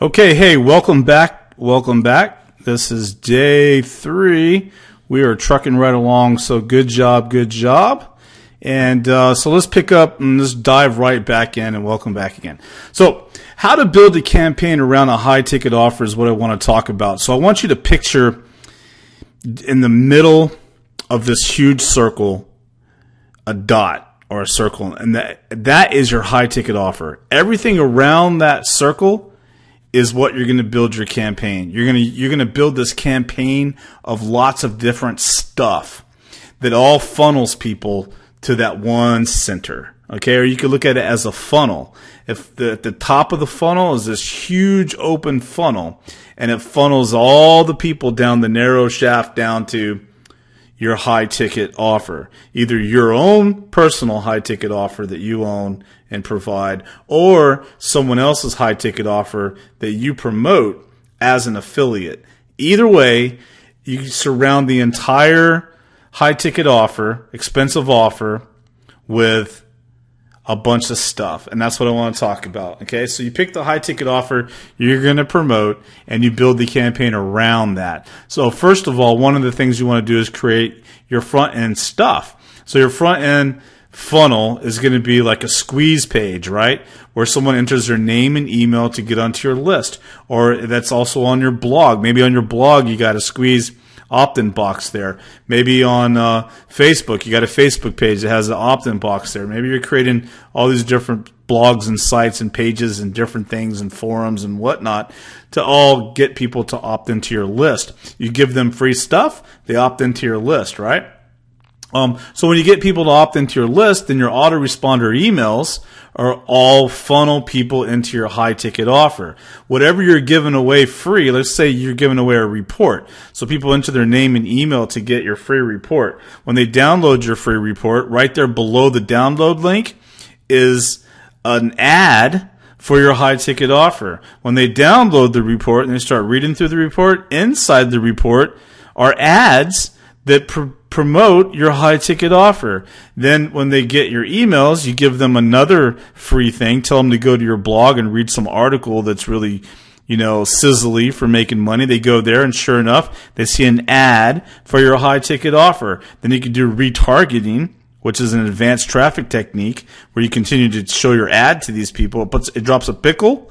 Okay, hey, welcome back. Welcome back. This is day 3. We are trucking right along, so good job, good job. And so let's pick up and let's dive right back in, and welcome back again. So how to build a campaign around a high-ticket offer is what I want to talk about. So I want you to picture in the middle of this huge circle a dot or a circle, and that is your high-ticket offer. Everything around that circle is what you're going to build your campaign. You're going to build this campaign of lots of different stuff that all funnels people to that one center. Okay, or you could look at it as a funnel. If the top of the funnel is this huge open funnel, and it funnels all the people down the narrow shaft down to your high ticket offer, either your own personal high ticket offer that you own and provide, or someone else's high ticket offer that you promote as an affiliate. Either way, you surround the entire high ticket offer, expensive offer, with a bunch of stuff, and that's what I want to talk about. Okay, so you pick the high ticket offer you're going to promote, and you build the campaign around that. So first of all, one of the things you want to do is create your front end stuff. So your front end funnel is going to be like a squeeze page, right, where someone enters their name and email to get onto your list, or that's also on your blog. Maybe on your blog you got a squeeze opt-in box there. Maybe on Facebook, you got a Facebook page that has an opt-in box there. Maybe you're creating all these different blogs and sites and pages and different things and forums and whatnot to all get people to opt into your list. You give them free stuff, they opt into your list, right? So when you get people to opt into your list, then your autoresponder emails are all funnel people into your high ticket offer. Whatever you're giving away free, let's say you're giving away a report. So people enter their name and email to get your free report. When they download your free report, right there below the download link is an ad for your high ticket offer. When they download the report and they start reading through the report, inside the report are ads that promote your high ticket offer. Then when they get your emails, you give them another free thing. Tell them to go to your blog and read some article that's really, sizzly for making money. They go there, and sure enough, they see an ad for your high ticket offer. Then you can do retargeting, which is an advanced traffic technique where you continue to show your ad to these people. It drops a pixel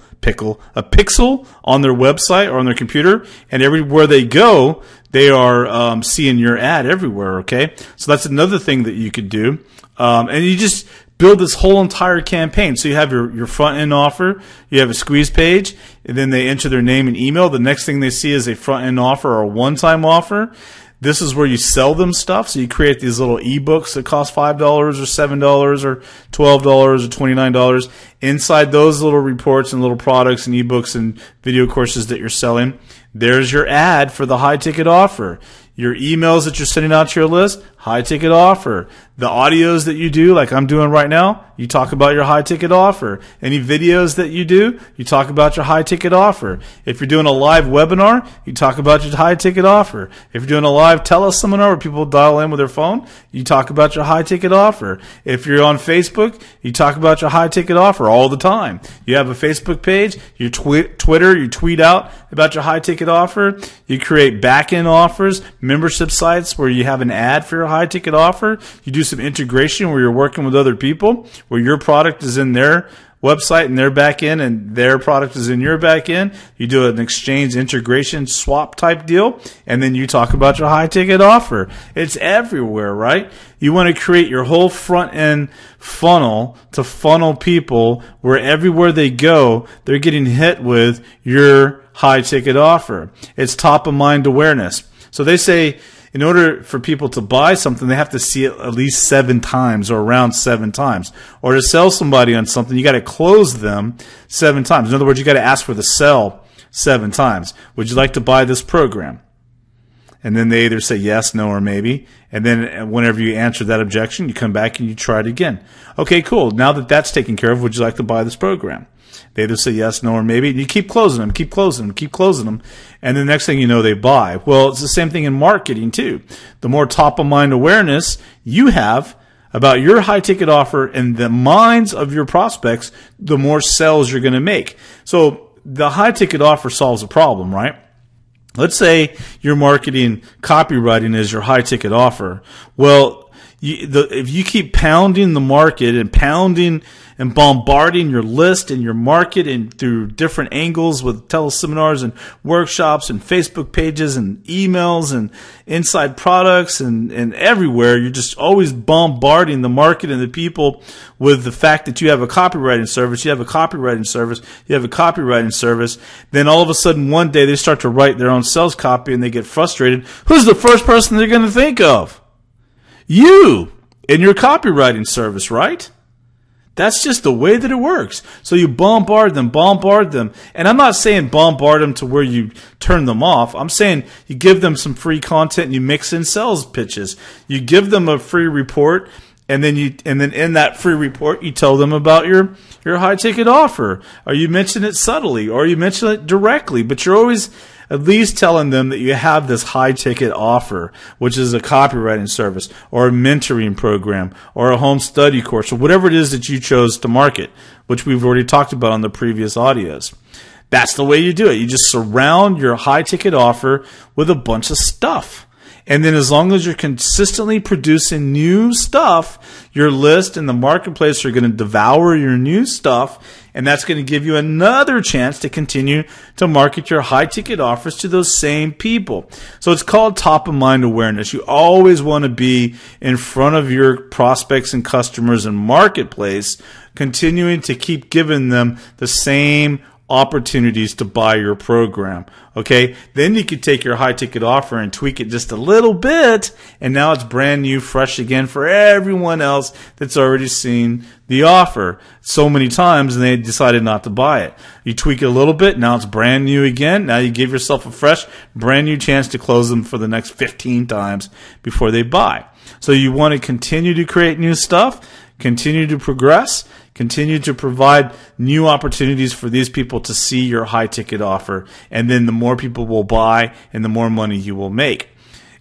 on their website or on their computer, and everywhere they go, they are seeing your ad everywhere. Okay, so that's another thing that you could do, and you just build this whole entire campaign. So you have your front end offer, you have a squeeze page, and then they enter their name and email. The next thing they see is a front end offer or a one-time offer. This is where you sell them stuff. So you create these little ebooks that cost $5 or $7 or $12 or $29. Inside those little reports and little products and ebooks and video courses that you're selling, there's your ad for the high ticket offer. Your emails that you're sending out to your list, high ticket offer. The audios that you do, like I'm doing right now, you talk about your high ticket offer. Any videos that you do, you talk about your high ticket offer. If you're doing a live webinar, you talk about your high ticket offer. If you're doing a live teleseminar where people dial in with their phone, you talk about your high ticket offer. If you're on Facebook, you talk about your high ticket offer all the time. You have a Facebook page, you Twitter, you tweet out about your high ticket offer. You create back-end offers, membership sites where you have an ad for your high ticket offer. You do some integration where you're working with other people, where your product is in their website and their back end and their product is in your back end. You do an exchange integration swap type deal, and then you talk about your high ticket offer. It's everywhere, right? You want to create your whole front end funnel to funnel people where everywhere they go, they're getting hit with your high ticket offer. It's top of mind awareness. So they say in order for people to buy something, they have to see it at least 7 times or around 7 times. Or to sell somebody on something, you got to close them 7 times. In other words, you got to ask for the sell 7 times. Would you like to buy this program? And then they either say yes, no, or maybe. And then whenever you answer that objection, you come back and you try it again. Okay, cool. Now that that's taken care of, would you like to buy this program? They either say yes, no, or maybe. And you keep closing them, keep closing them, keep closing them. And the next thing you know, they buy. Well, it's the same thing in marketing too. The more top of mind awareness you have about your high ticket offer in the minds of your prospects, the more sales you're going to make. So the high ticket offer solves a problem, right? Let's say you're marketing copywriting as your high ticket offer. Well, if you keep pounding the market and pounding and bombarding your list and your market and through different angles with teleseminars and workshops and Facebook pages and emails and inside products and everywhere, you're just always bombarding the market and the people with the fact that you have a copywriting service, you have a copywriting service, you have a copywriting service. Then all of a sudden one day they start to write their own sales copy and they get frustrated. Who's the first person they're going to think of? You in your copywriting service, right? That's just the way that it works. So you bombard them. And I'm not saying bombard them to where you turn them off. I'm saying you give them some free content and you mix in sales pitches. You give them a free report, and then in that free report you tell them about your high ticket offer. Or you mention it subtly, or you mention it directly, but you're always at least telling them that you have this high ticket offer, which is a copywriting service or a mentoring program or a home study course or whatever it is that you chose to market, which we've already talked about on the previous audios. That's the way you do it. You just surround your high ticket offer with a bunch of stuff. And then as long as you're consistently producing new stuff, your list and the marketplace are going to devour your new stuff, and that's going to give you another chance to continue to market your high-ticket offers to those same people. So it's called top-of-mind awareness. You always want to be in front of your prospects and customers and marketplace, continuing to keep giving them the same opportunities to buy your program. Okay, then you could take your high ticket offer and tweak it just a little bit, and now it's brand new, fresh again for everyone else that's already seen the offer so many times and they decided not to buy it. You tweak it a little bit, now it's brand new again. Now you give yourself a fresh, brand new chance to close them for the next 15 times before they buy. So you want to continue to create new stuff, continue to progress, continue to provide new opportunities for these people to see your high ticket offer, and then the more people will buy and the more money you will make.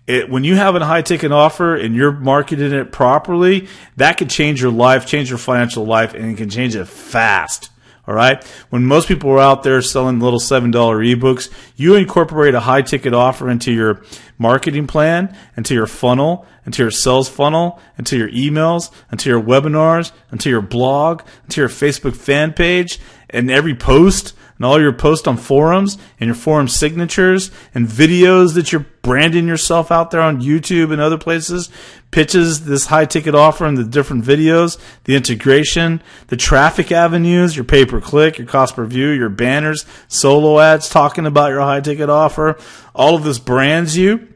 When you have a high ticket offer and you're marketing it properly, that could change your life, change your financial life, and it can change it fast. All right. When most people are out there selling little $7 ebooks, you incorporate a high ticket offer into your marketing plan, into your funnel, into your sales funnel, into your emails, into your webinars, into your blog, into your Facebook fan page, and every post, and all your posts on forums, and your forum signatures, and videos that you're branding yourself out there on YouTube and other places, pitches this high ticket offer and the different videos, the integration, the traffic avenues, your pay per click, your cost per view, your banners, solo ads talking about your high ticket offer. All of this brands you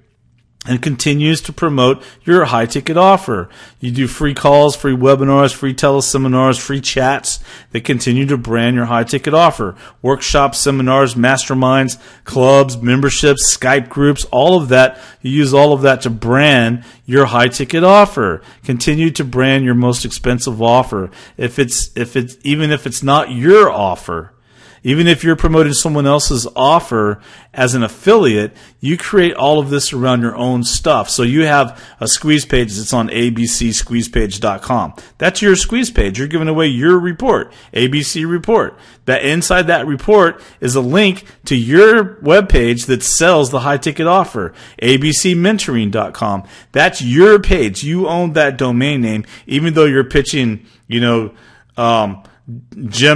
and continues to promote your high ticket offer. You do free calls, free webinars, free teleseminars, free chats that continue to brand your high ticket offer. Workshops, seminars, masterminds, clubs, memberships, Skype groups, all of that. You use all of that to brand your high ticket offer. Continue to brand your most expensive offer. Even if it's not your offer. Even if you're promoting someone else's offer as an affiliate, you create all of this around your own stuff. So you have a squeeze page that's on abcsqueezepage.com. That's your squeeze page. You're giving away your report, ABC report. That inside that report is a link to your webpage that sells the high ticket offer, abcmentoring.com. That's your page. You own that domain name, even though you're pitching, Jim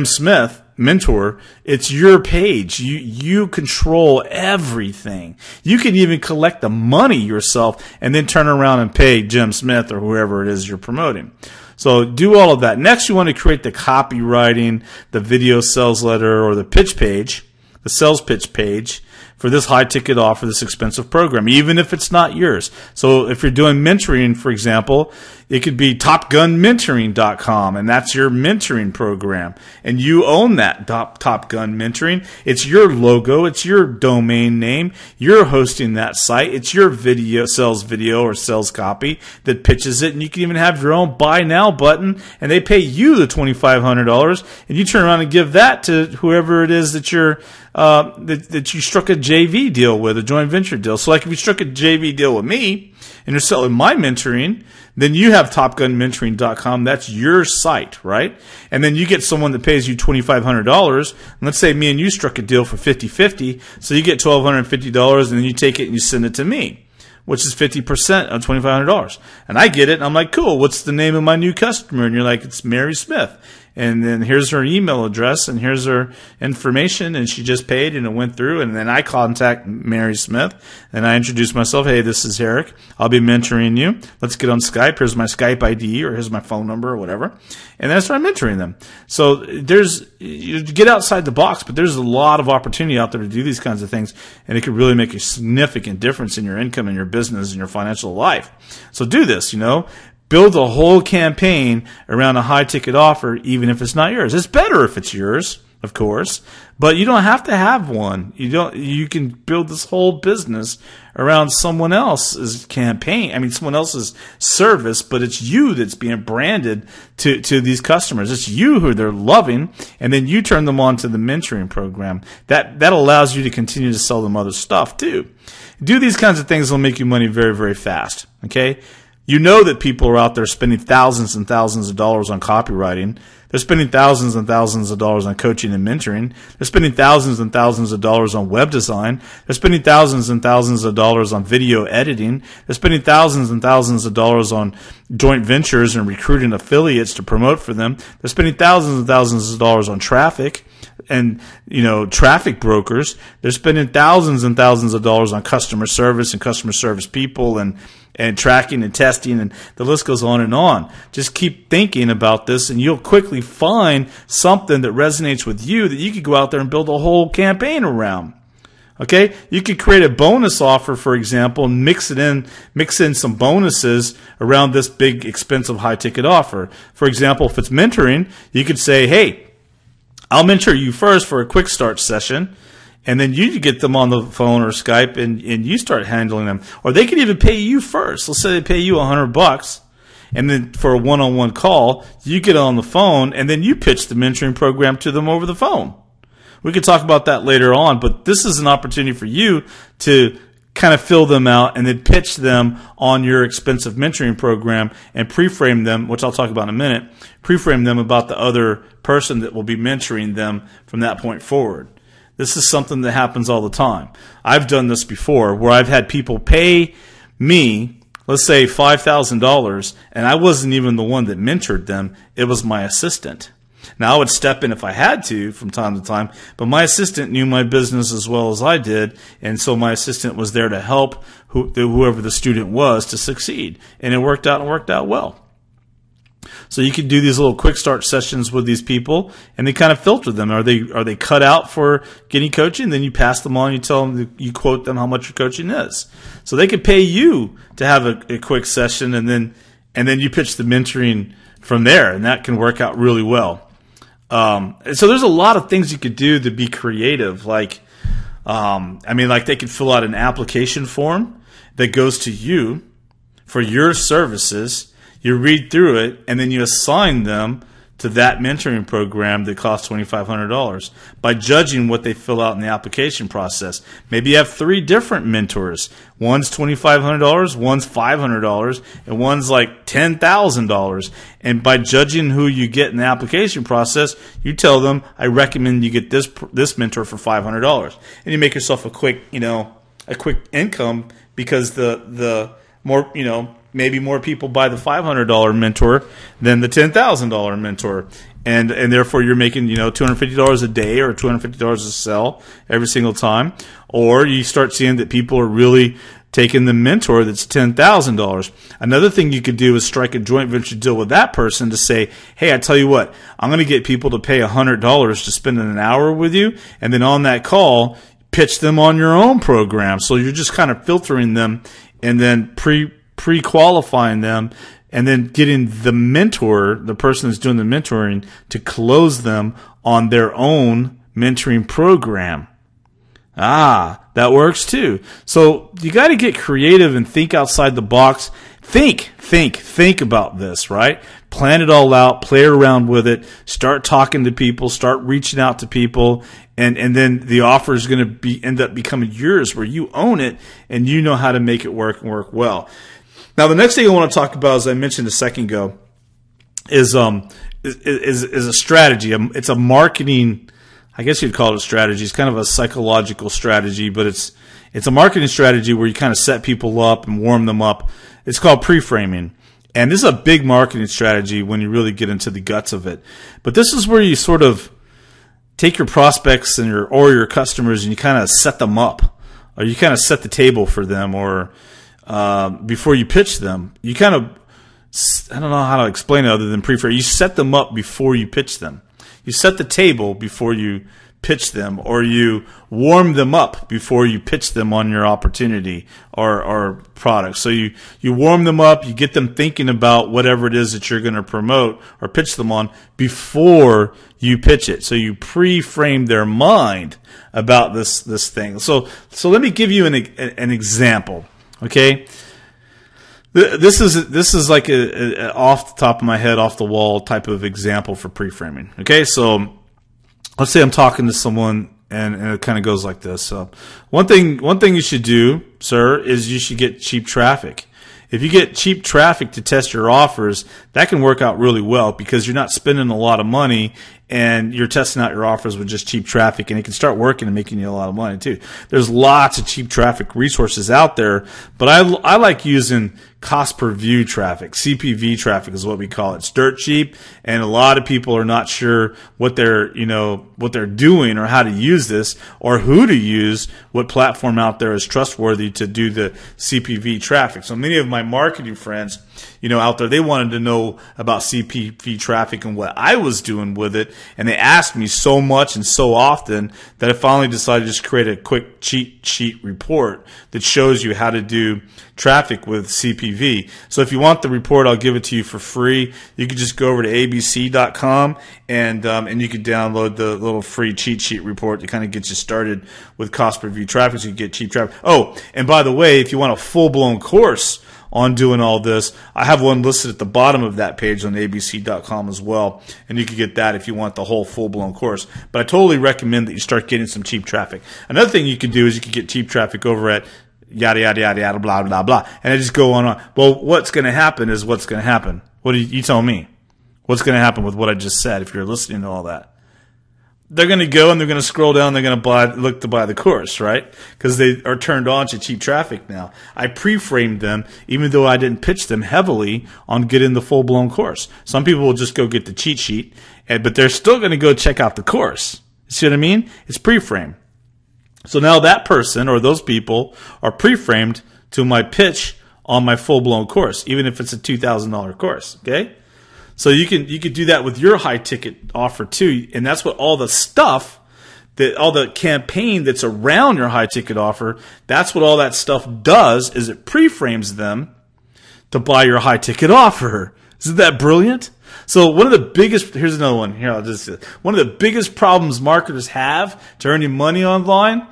Smith, mentor. It's your page. You control everything. You can even collect the money yourself and then turn around and pay Jim Smith or whoever it is you're promoting. So do all of that. Next, you want to create the copywriting, the video sales letter, or the pitch page, the sales pitch page for this high ticket offer, this expensive program, even if it's not yours. So if you're doing mentoring, for example, it could be topgunmentoring.com, and that's your mentoring program. And you own that Top Gun Mentoring. It's your logo. It's your domain name. You're hosting that site. It's your sales video or sales copy that pitches it. And you can even have your own buy now button, and they pay you the $2,500, and you turn around and give that to whoever it is that that you struck a JV deal with, a joint venture deal. So like if you struck a JV deal with me, and you're selling my mentoring, then you have topgunmentoring.com. That's your site, right? And then you get someone that pays you $2,500. And let's say me and you struck a deal for 50-50. So you get $1,250 and then you take it and you send it to me, which is 50% of $2,500. And I get it. And I'm like, cool. What's the name of my new customer? And you're like, it's Mary Smith. And then here's her email address and here's her information, and she just paid and it went through. And then I contact Mary Smith and I introduce myself. Hey, this is Eric. I'll be mentoring you. Let's get on Skype. Here's my Skype ID, or here's my phone number, or whatever. And then I start mentoring them. So you get outside the box, but there's a lot of opportunity out there to do these kinds of things, and it could really make a significant difference in your income and your business and your financial life. So do this, Build a whole campaign around a high-ticket offer, even if it's not yours. It's better if it's yours, of course, but you don't have to have one. You can build this whole business around someone else's campaign. Someone else's service, but it's you that's being branded to these customers. It's you who they're loving, and then you turn them on to the mentoring program. That allows you to continue to sell them other stuff too. Do these kinds of things will make you money very, very fast. Okay. You know that people are out there spending thousands and thousands of dollars on copywriting. They're spending thousands and thousands of dollars on coaching and mentoring. They're spending thousands and thousands of dollars on web design. They're spending thousands and thousands of dollars on video editing. They're spending thousands and thousands of dollars on joint ventures and recruiting affiliates to promote for them. They're spending thousands and thousands of dollars on traffic and, traffic brokers. They're spending thousands and thousands of dollars on customer service and customer service people and tracking and testing, and the list goes on and on. Just keep thinking about this, and you'll quickly find something that resonates with you that you could go out there and build a whole campaign around. Okay? You could create a bonus offer, for example, and mix in some bonuses around this big, expensive, high-ticket offer. For example, if it's mentoring, you could say, hey, I'll mentor you first for a quick start session, and then you get them on the phone or Skype and you start handling them. Or they could even pay you first. Let's say they pay you $100, and then for a one-on-one call, you get on the phone and then you pitch the mentoring program to them over the phone. We could talk about that later on, but this is an opportunity for you to kind of fill them out and then pitch them on your expensive mentoring program and pre-frame them, which I'll talk about in a minute, pre-frame them about the other person that will be mentoring them from that point forward. This is something that happens all the time. I've done this before where I've had people pay me, let's say $5,000, and I wasn't even the one that mentored them. It was my assistant. Now, I would step in if I had to from time to time, but my assistant knew my business as well as I did, and so my assistant was there to help whoever the student was to succeed, and it worked out well. So you could do these little quick start sessions with these people, and they kind of filter them. Are they cut out for getting coaching? Then you pass them on. You tell them, you quote them how much your coaching is. So they could pay you to have a quick session, and then you pitch the mentoring from there, and that can work out really well. So there's a lot of things you could do to be creative. Like they could fill out an application form that goes to you for your services. You read through it, and then you assign them to that mentoring program that costs $2,500 by judging what they fill out in the application process. Maybe you have 3 different mentors. One's $2,500, one's $500, and one's like $10,000. And by judging who you get in the application process, you tell them, I recommend you get this mentor for $500. And you make yourself a quick income, because the more, maybe more people buy the $500 mentor than the $10,000 mentor. And therefore you're making, $250 a day or $250 a sell every single time. Or you start seeing that people are really taking the mentor that's $10,000. Another thing you could do is strike a joint venture deal with that person to say, hey, I tell you what, I'm going to get people to pay $100 to spend an hour with you. And then on that call, pitch them on your own program. So you're just kind of filtering them and then pre-qualifying them, and then getting the mentor, the person that's doing the mentoring, to close them on their own mentoring program. That works too. So you got to get creative and think outside the box. Think about this, right? Plan it all out, play around with it, start talking to people, start reaching out to people, and then the offer is going to end up becoming yours, where you own it and you know how to make it work and work well. Now, the next thing I want to talk about, as I mentioned a second ago, is a strategy. It's a marketing, I guess you'd call it a strategy. It's kind of a psychological strategy, but it's a marketing strategy where you kind of set people up and warm them up. It's called pre-framing. And this is a big marketing strategy when you really get into the guts of it. But this is where you sort of take your prospects and your customers and you kind of set them up, or you kind of set the table for them, or before you pitch them. You kind of, I don't know how to explain it other than pre-frame. You set them up before you pitch them. You set the table before you pitch them, or you warm them up before you pitch them on your opportunity or product. So you warm them up, you get them thinking about whatever it is that you're going to promote or pitch them on before you pitch it. So you pre-frame their mind about this thing. So let me give you an example. Okay, this is like a off the top of my head, off the wall type of example for pre-framing. Okay, so let's say I'm talking to someone and it kind of goes like this. So one thing you should do, sir, is you should get cheap traffic. If you get cheap traffic to test your offers, that can work out really well because you're not spending a lot of money and you're testing out your offers with just cheap traffic, and it can start working and making you a lot of money too. There's lots of cheap traffic resources out there, but I like using cost per view traffic. CPV traffic is what we call it. It's dirt cheap, and a lot of people are not sure what they're doing or how to use this or who to use, what platform out there is trustworthy to do the CPV traffic. So many of my marketing friends, out there, they wanted to know about CPV traffic and what I was doing with it, and they asked me so much and so often that I finally decided to just create a quick cheat sheet report that shows you how to do traffic with CPV. So if you want the report, I'll give it to you for free. You can just go over to abc.com and you can download the little free cheat sheet report to kind of get you started with cost per view traffic, so you get cheap traffic. Oh, and by the way, if you want a full-blown course on doing all this, I have one listed at the bottom of that page on abc.com as well, and you can get that if you want the whole full-blown course. But I totally recommend that you start getting some cheap traffic. Another thing you can do is you can get cheap traffic over at yada, yada, yada, yada, blah, blah, blah, and I just go on. Well, what's going to happen is what's going to happen. What do you tell me? What's going to happen with what I just said if you're listening to all that? They're going to go and they're going to scroll down. They're going to look to buy the course, right? Because they are turned on to cheap traffic now. I pre-framed them, even though I didn't pitch them heavily on getting the full-blown course. Some people will just go get the cheat sheet, but they're still going to go check out the course. You see what I mean? It's pre-framed. So now that person or those people are pre-framed to my pitch on my full-blown course, even if it's a $2,000 course. Okay. So you could do that with your high ticket offer too, and that's what all the stuff, all the campaign that's around your high ticket offer, that's what all that stuff does, is it pre-frames them to buy your high ticket offer. Isn't that brilliant? So one of the biggest, here's another one. Here, one of the biggest problems marketers have to earning money online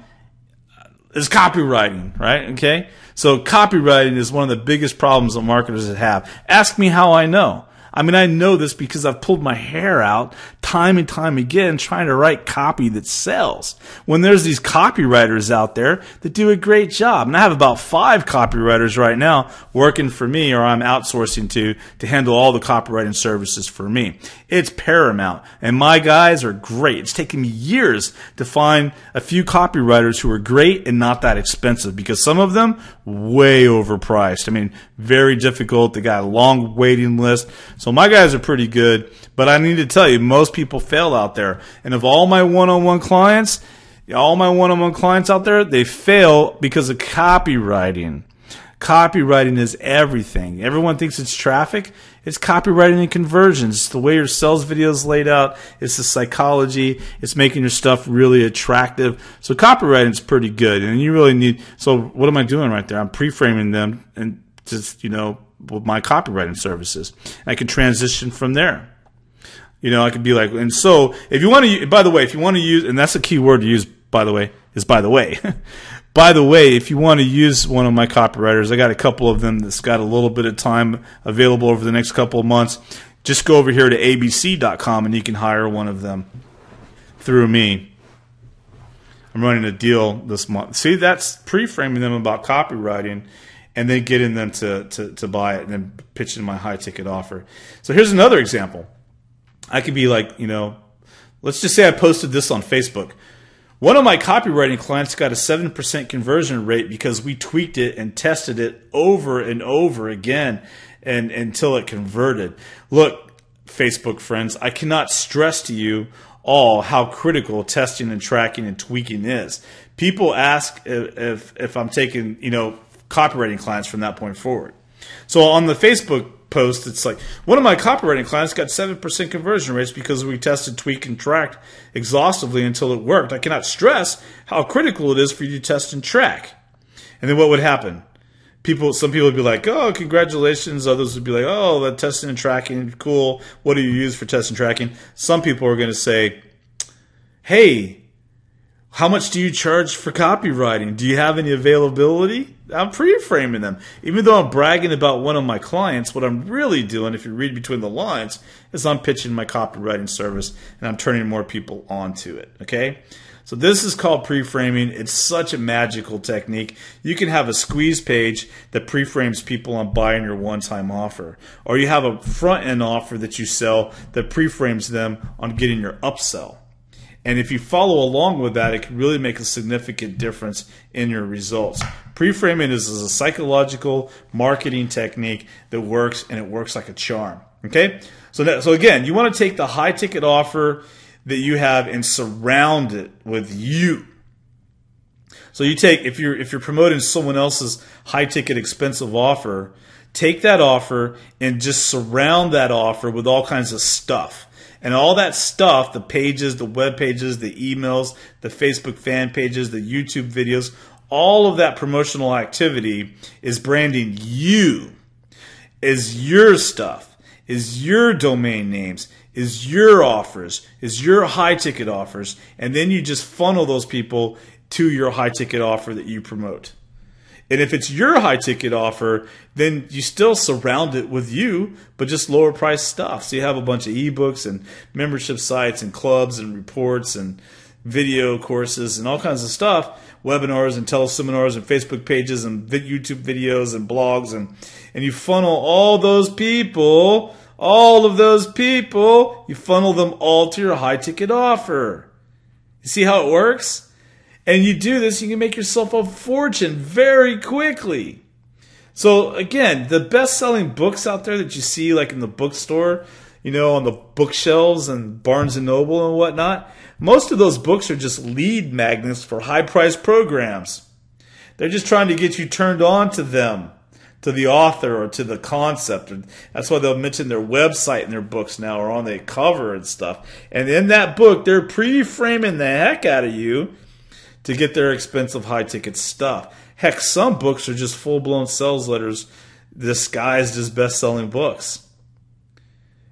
is copywriting, right? Okay. So copywriting is one of the biggest problems that marketers have. Ask me how I know. I mean, I know this because I've pulled my hair out time and time again trying to write copy that sells. When there's these copywriters out there that do a great job, and I have about 5 copywriters right now working for me, or I'm outsourcing to handle all the copywriting services for me. It's paramount, and my guys are great. It's taken me years to find a few copywriters who are great and not that expensive, because some of them way overpriced. I mean, very difficult. They got a long waiting list. So my guys are pretty good, but I need to tell you, most people fail out there. And of all my one-on-one clients out there, they fail because of copywriting. Copywriting is everything. Everyone thinks it's traffic. It's copywriting and conversions. It's the way your sales video is laid out. It's the psychology. It's making your stuff really attractive. So copywriting is pretty good. And you really need, so what am I doing right there? I'm pre-framing them and just, with my copywriting services. I can transition from there. I could be like, and so if you want to, by the way, if you want to use, and that's a key word to use, by the way, is by the way. By the way, if you want to use one of my copywriters, I got a couple of them that's got a little bit of time available over the next couple of months. Just go over here to abc.com and you can hire one of them through me. I'm running a deal this month. See, that's pre-framing them about copywriting. and then getting them to buy it and then pitching my high ticket offer. So here's another example. I could be like, let's just say I posted this on Facebook. One of my copywriting clients got a 7% conversion rate because we tweaked it and tested it over and over again and until it converted. Look, Facebook friends, I cannot stress to you all how critical testing and tracking and tweaking is. People ask if I'm taking, copywriting clients from that point forward. So on the Facebook post, it's like, one of my copywriting clients got 7% conversion rates because we tested, tweaked, and tracked exhaustively until it worked. I cannot stress how critical it is for you to test and track. And then what would happen? Some people would be like, oh, congratulations. Others would be like, oh, that testing and tracking, cool. What do you use for testing and tracking? Some people are going to say, hey, how much do you charge for copywriting? Do you have any availability? I'm pre-framing them. Even though I'm bragging about one of my clients, what I'm really doing, if you read between the lines, is I'm pitching my copywriting service and I'm turning more people onto it. Okay? So this is called pre-framing. It's such a magical technique. You can have a squeeze page that pre-frames people on buying your one-time offer. Or you have a front-end offer that you sell that pre-frames them on getting your upsell. And if you follow along with that, it can really make a significant difference in your results. Pre-framing is a psychological marketing technique that works, and it works like a charm. Okay? So again, you want to take the high-ticket offer that you have and surround it with you. So you take, if you're promoting someone else's high-ticket expensive offer, take that offer and just surround that offer with all kinds of stuff. And all that stuff, the pages, the web pages, the emails, the Facebook fan pages, the YouTube videos, all of that promotional activity is branding you, is your stuff, is your domain names, is your offers, is your high-ticket offers, and then you just funnel those people to your high-ticket offer that you promote. And if it's your high-ticket offer, then you still surround it with you, but just lower-priced stuff. So you have a bunch of ebooks and membership sites and clubs and reports and video courses and all kinds of stuff, webinars and teleseminars and Facebook pages and YouTube videos and blogs, and you funnel all those people, you funnel them all to your high-ticket offer. You see how it works? And you do this, you can make yourself a fortune very quickly. So again, the best-selling books out there that you see like in the bookstore, on the bookshelves and Barnes & Noble and whatnot, most of those books are just lead magnets for high-priced programs. They're just trying to get you turned on to them, to the author or to the concept. And that's why they'll mention their website in their books now or on the cover and stuff. And in that book, they're pre-framing the heck out of you to get their expensive high-ticket stuff. Heck, some books are just full-blown sales letters disguised as best-selling books.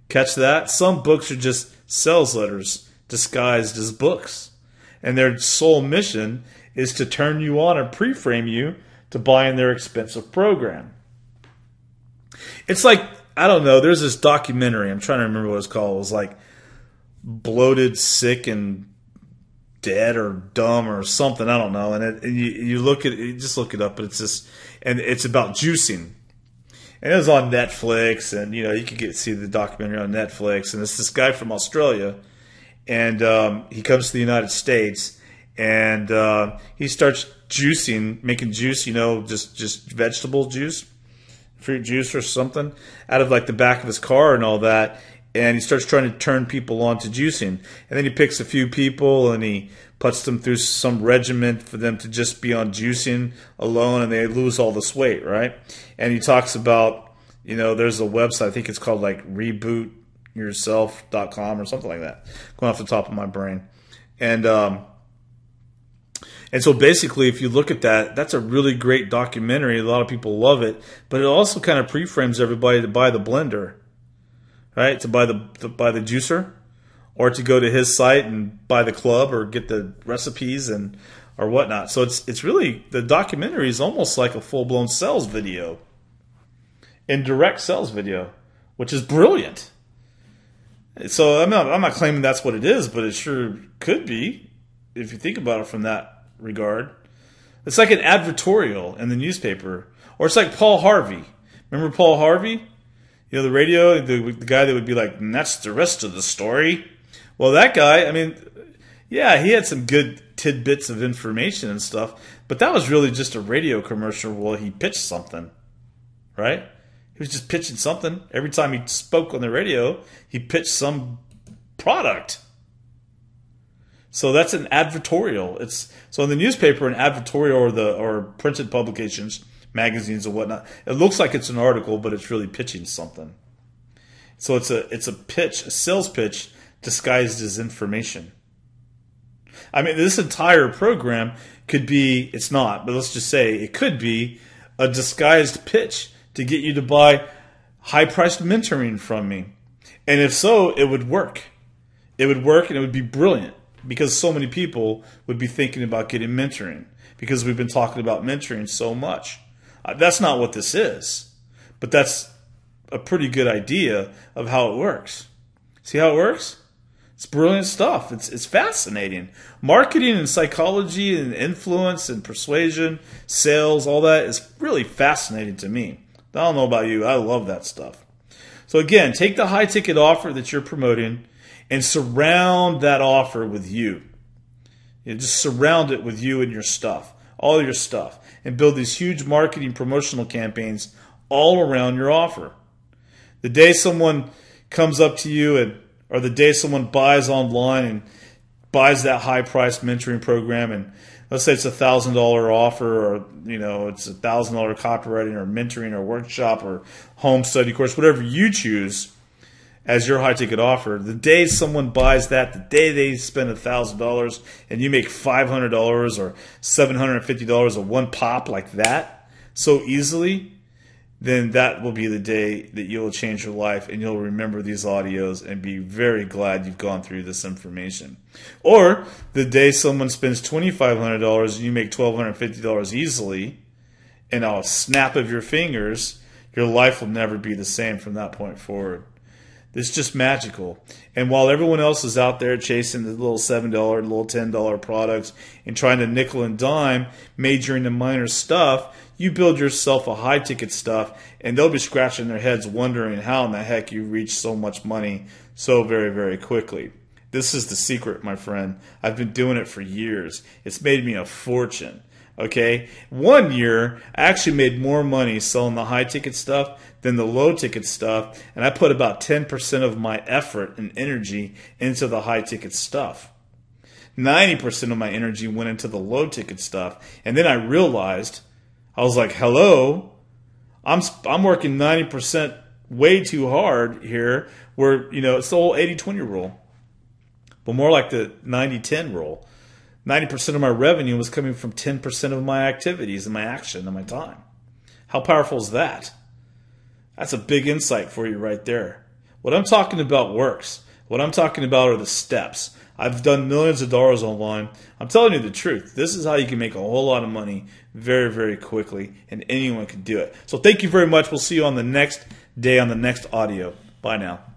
Catch that? Some books are just sales letters disguised as books. And their sole mission is to turn you on and pre-frame you to buying their expensive program. It's like, I don't know, there's this documentary, I'm trying to remember what it's called. It was like Bloated, Sick, and Dead or Dumb or something, I don't know. And you look at it, just look it up, but it's just, and it's about juicing. And it was on Netflix, and you could see the documentary on Netflix. And it's this guy from Australia, and he comes to the United States, and he starts juicing, making juice, just vegetable juice, fruit juice or something, out of like the back of his car and all that. And he starts trying to turn people on to juicing. And then he picks a few people and he puts them through some regimen for them to just be on juicing alone, and they lose all this weight, right? And he talks about, there's a website, I think it's called like rebootyourself.com or something like that, going off the top of my brain. And so basically, if you look at that, that's a really great documentary. A lot of people love it, but it also kind of pre-frames everybody to buy the blender. Right, to buy the juicer, or to go to his site and buy the club or get the recipes or whatnot. So it's really, the documentary is almost like a full-blown sales video, indirect sales video, which is brilliant. So I'm not claiming that's what it is, but it sure could be if you think about it from that regard. It's like an advertorial in the newspaper, Or it's like Paul Harvey. Remember Paul Harvey? You know, the radio, the guy that would be like, and that's the rest of the story. Well, that guy, I mean, yeah, he had some good tidbits of information and stuff, but that was really just a radio commercial where he pitched something, right? He was just pitching something. Every time he spoke on the radio, he pitched some product. So that's an advertorial. So in the newspaper, an advertorial or printed publications, magazines and whatnot, it looks like it's an article, but it's really pitching something. So it's a pitch, a sales pitch disguised as information. I mean, this entire program could be, it's not, but let's just say it could be a disguised pitch to get you to buy high-priced mentoring from me. And if so, it would work. It would work and it would be brilliant because so many people would be thinking about getting mentoring because we've been talking about mentoring so much. That's not what this is, but that's a pretty good idea of how it works. See how it works? It's brilliant stuff. It's fascinating. Marketing and psychology and influence and persuasion, sales, all that is really fascinating to me. I don't know about you. I love that stuff. So again, take the high ticket offer that you're promoting and surround that offer with you. Just surround it with you and your stuff, all your stuff, and build these huge marketing promotional campaigns all around your offer. The day someone comes up to you or the day someone buys online and buys that high-priced mentoring program, and let's say it's a $1,000 offer, or it's a $1,000 copywriting or mentoring or workshop or home study course, whatever you choose as your high-ticket offer. The day someone buys that, the day they spend $1,000 and you make $500 or $750 of one pop like that so easily, then that will be the day that you'll change your life and you'll remember these audios and be very glad you've gone through this information. Or the day someone spends $2,500 and you make $1,250 easily, and a snap of your fingers, your life will never be the same from that point forward. It's just magical. And while everyone else is out there chasing the little $7, little $10 products and trying to nickel and dime, majoring in minor stuff, you build yourself a high-ticket stuff, and they'll be scratching their heads wondering how in the heck you reach so much money so very, very quickly. This is the secret, my friend. I've been doing it for years. It's made me a fortune. Okay? 1 year, I actually made more money selling the high-ticket stuff than the low-ticket stuff, and I put about 10% of my effort and energy into the high-ticket stuff. 90% of my energy went into the low-ticket stuff, and then I realized, I was like, hello, I'm working 90% way too hard here, where, it's the whole 80-20 rule, but more like the 90-10 rule. 90% of my revenue was coming from 10% of my activities and my action and my time. How powerful is that? That's a big insight for you right there. What I'm talking about works. What I'm talking about are the steps. I've done millions of dollars online. I'm telling you the truth. This is how you can make a whole lot of money very, very quickly, and anyone can do it. So thank you very much. We'll see you on the next day on the next audio. Bye now.